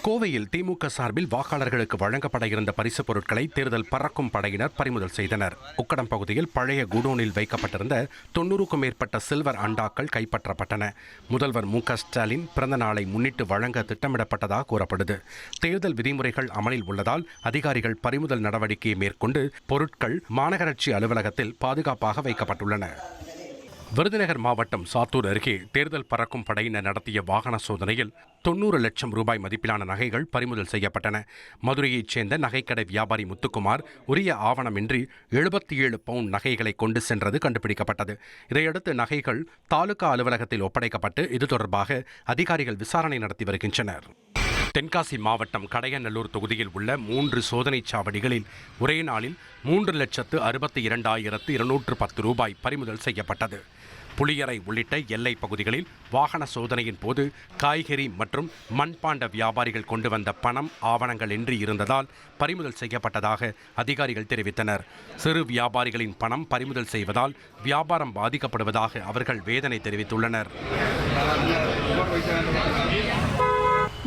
கோவையில் திமுக சார்பில் வாக்காளர்களுக்கு வழங்கப்பட இருந்த பரிசுப் பொருட்களை தேர்தல் பறக்கும் படையினர் பறிமுதல் செய்தனர். உக்கடம் பகுதியில் பழைய குடோனில் வைக்கப்பட்டிருந்த 90க்கும் மேற்பட்ட சில்வர் அண்டாக்கள் கைப்பற்றப்பட்டன. முதல்வர் மு.க.ஸ்டாலின் பிறந்த நாளை முன்னிட்டு வழங்க திட்டமிடப்பட்டதாக கூறப்படுது. தேர்தல் விதிமுறைகள் அமலில் உள்ளதால் அதிகாரிகள் பறிமுதல் நடவடிக்கையை மேற்கொண்டு பொருட்கள் மாநகராட்சி அலுவலகத்தில் பாதுகாப்பாக வைக்கப்பட்டுள்ளன. விருதுநகர் மாவட்டம் சாத்தூர் அருகே தேர்தல் பறக்கும் படையினர் நடத்திய வாகன சோதனையில் 90 லட்சம் ரூபாய் மதிப்பிலான நகைகள் பறிமுதல் செய்யப்பட்டன. மதுரையைச் சேர்ந்த நகைக்கடை வியாபாரி முத்துக்குமார் உரிய ஆவணமின்றி 77 பவுண்ட் நகைகளை கொண்டு சென்றது கண்டுபிடிக்கப்பட்டது. இதையடுத்து நகைகள் தாலுகா அலுவலகத்தில் ஒப்படைக்கப்பட்டு இது தொடர்பாக அதிகாரிகள் விசாரணை நடத்தி வருகின்றனர். தென்காசி மாவட்டம் கடையநல்லூர் தொகுதியில் உள்ள 3 சோதனைச் சாவடிகளில் ஒரே நாளில் 3,62,210 ரூபாய் பறிமுதல் செய்யப்பட்டது. புளியரை உள்ளிட்ட எல்லைப் பகுதிகளில் வாகன சோதனையின் போது காய்கறி மற்றும் மண்பாண்ட வியாபாரிகள் கொண்டு வந்த பணம் ஆவணங்கள் இன்றி இருந்ததால் பறிமுதல் செய்யப்பட்டதாக அதிகாரிகள் தெரிவித்தனர். சிறு வியாபாரிகளின் பணம் பறிமுதல் செய்வதால் வியாபாரம் பாதிக்கப்படுவதாக அவர்கள் வேதனை தெரிவித்துள்ளனர்.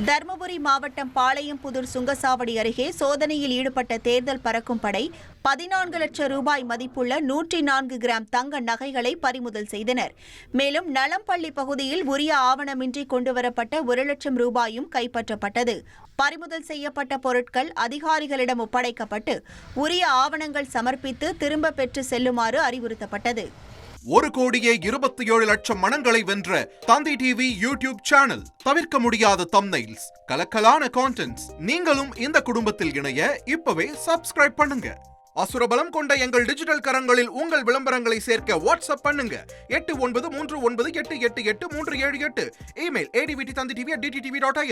தர்மபுரி மாவட்டம் பாளையம்புதூர் சுங்கசாவடி அருகே சோதனையில் ஈடுபட்ட தேர்தல் பறக்கும் படை 14 லட்சம் ரூபாய் மதிப்புள்ள 104 கிராம் தங்க நகைகளை பறிமுதல் செய்தனர். மேலும் நலம்பள்ளி பகுதியில் உரிய ஆவணமின்றி கொண்டுவரப்பட்ட 1 லட்சம் ரூபாயும் கைப்பற்றப்பட்டது. பறிமுதல் செய்யப்பட்ட பொருட்கள் அதிகாரிகளிடம் ஒப்படைக்கப்பட்டு உரிய ஆவணங்கள் சமர்ப்பித்து திரும்ப பெற்று செல்லுமாறு அறிவுறுத்தப்பட்டது. 1,27,00,000 மனங்களை வென்ற தந்தி டிவி யூடியூப் சேனல். தவிர்க்க முடியாத தம்ப்நெயில்ஸ், கலக்கலான கான்டென்ட்ஸ். நீங்களும் இந்த குடும்பத்தில் இணைய இப்பவே சப்ஸ்கிரைப் பண்ணுங்க. அசுரபலம் கொண்ட எங்கள் டிஜிட்டல் கரங்களில் உங்கள் விளம்பரங்களை சேர்க்க வாட்ஸ்அப் பண்ணுங்க. 8939888838. Email advtthanditv@dttv.in.